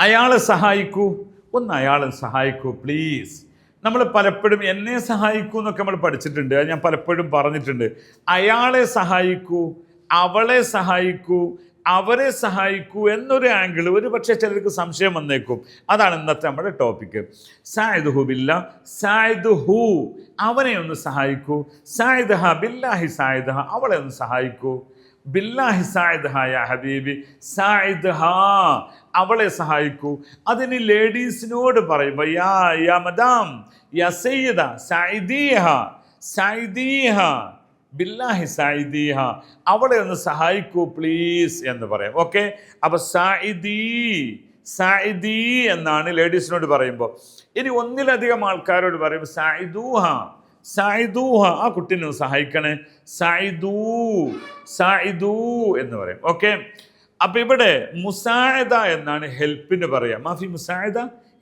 അയാളെ സഹായിക്കൂ, ഒന്ന് അയാളെ സഹായിക്കൂ പ്ലീസ്. നമ്മൾ പലപ്പോഴും എന്നെ സഹായിക്കൂ എന്നൊക്കെ നമ്മൾ പഠിച്ചിട്ടുണ്ട്, അത് ഞാൻ പലപ്പോഴും പറഞ്ഞിട്ടുണ്ട്. അയാളെ സഹായിക്കൂ, അവളെ സഹായിക്കൂ, അവരെ സഹായിക്കൂ എന്നൊരു ആംഗിൾ ഒരു പക്ഷേ ചിലർക്ക് സംശയം വന്നേക്കും. അതാണ് ഇന്നത്തെ നമ്മുടെ ടോപ്പിക്ക്. സായിദുഹു ബില്ല, സായിദുഹു അവനെ ഒന്ന് സഹായിക്കൂ, സായിദഹ ബില്ലാഹി സായിദഹ അവളെ ഒന്ന് സഹായിക്കൂ, ബില്ലാഹി സായിദഹ യാ ഹബീബി സായിദഹ അവളെ സഹായിക്കൂ. അതിന് ലേഡീസിനോട് പറയുമ്പോൾ യാ മദാം യാ സയ്യിദ സായിദീഹ സായിദീഹ ബില്ലാഹി സായിദീഹ അവളെ ഒന്ന് സഹായിക്കൂ പ്ലീസ് എന്ന് പറയാം. ഓക്കെ, അപ്പൊ സായിദി എന്നാണ് ലേഡീസിനോട് പറയുമ്പോൾ. ഇനി ഒന്നിലധികം ആൾക്കാരോട് പറയുമ്പോൾ സായിദൂഹ ആ കുട്ടീനെ സഹായിക്കണേ, സായിദൂ എന്ന് പറയും. ഓക്കെ, അപ്പൊ ഇവിടെ മുസായദ എന്നാണ് ഹെൽപ്പിന് പറയാം. മാഫി മുസായദ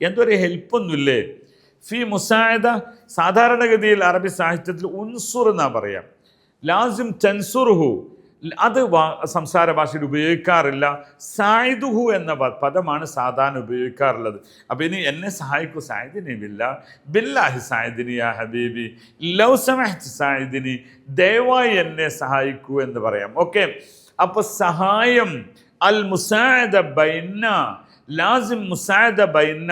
എന്തൊരു ഹെൽപ്പൊന്നുമില്ലേ? ഫി മുസായദ സാധാരണഗതിയിൽ അറബി സാഹിത്യത്തിൽ ഉൻസുർ എന്നാ പറയാം. ലാസിം തൻസുറുഹു അത് സംസാര ഭാഷയിൽ ഉപയോഗിക്കാറില്ല. സായിദുഹു എന്ന പദമാണ് സാധാരണ ഉപയോഗിക്കാറുള്ളത്. അപ്പം ഇനി എന്നെ സഹായിക്കൂ സായിദിനി ബില്ലാഹി സായിദിനി യാ ഹബീബി ലൗ സമഹ്ത സായിദിനി ദയവായി എന്നെ സഹായിക്കൂ എന്ന് പറയാം. ഓക്കെ, അപ്പൊ സഹായം അൽ മുസാഅദ ബൈന ലാസിം മുസാഅദ ബൈന.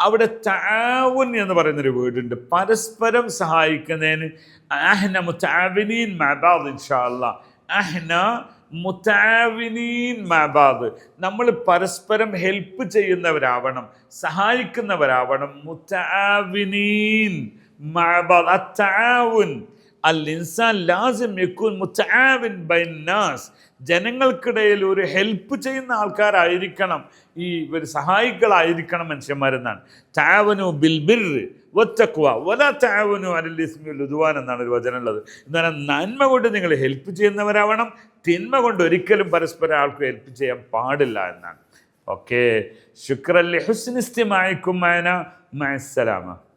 അവിടെ തആവുൻ എന്ന് പറയുന്നൊരു വേർഡുണ്ട്, പരസ്പരം സഹായിക്കുന്നതിന്. അഹ്ന മുതആവിനീൻ മഅ ബഅദ് ഇൻഷാ അല്ലാഹ്. അഹ്ന മുതആവിനീൻ മഅ ബഅദ് നമ്മൾ പരസ്പരം ഹെൽപ്പ് ചെയ്യുന്നവരാവണം, സഹായിക്കുന്നവരാവണം. മുതആവിനീൻ മഅ ബഅദ് അത്തആവുൻ അൽ ഇൻസാൻ ലാസിം യകൂൻ മുതആവിൻ ബൈൻ നാസ്. ജനങ്ങൾക്കിടയിൽ ഒരു ഹെൽപ്പ് ചെയ്യുന്ന ആൾക്കാരായിരിക്കണം, ഈ ഒരു സഹായികളായിരിക്കണം മനുഷ്യന്മാരെന്നാണ്. തആവനു ബിൽ ബിർരി വത്തഖ്വ വലാ തആവനു അലൽ ഇസ്മി വൽ ഉദ്വാൻ എന്നാണ് ഒരു വചനം ഉള്ളത്. എന്നാൽ നന്മ കൊണ്ട് നിങ്ങൾ ഹെൽപ്പ് ചെയ്യുന്നവരാവണം, തിന്മ കൊണ്ട് ഒരിക്കലും പരസ്പരം ആൾക്ക് ഹെൽപ്പ് ചെയ്യാൻ പാടില്ല എന്നാണ്. ഓക്കെ, ശുക്രൻ ലി ഹുസ്നി ഇസ്തിമാഇക്കും മഅനാ മഅസ്സലാമ.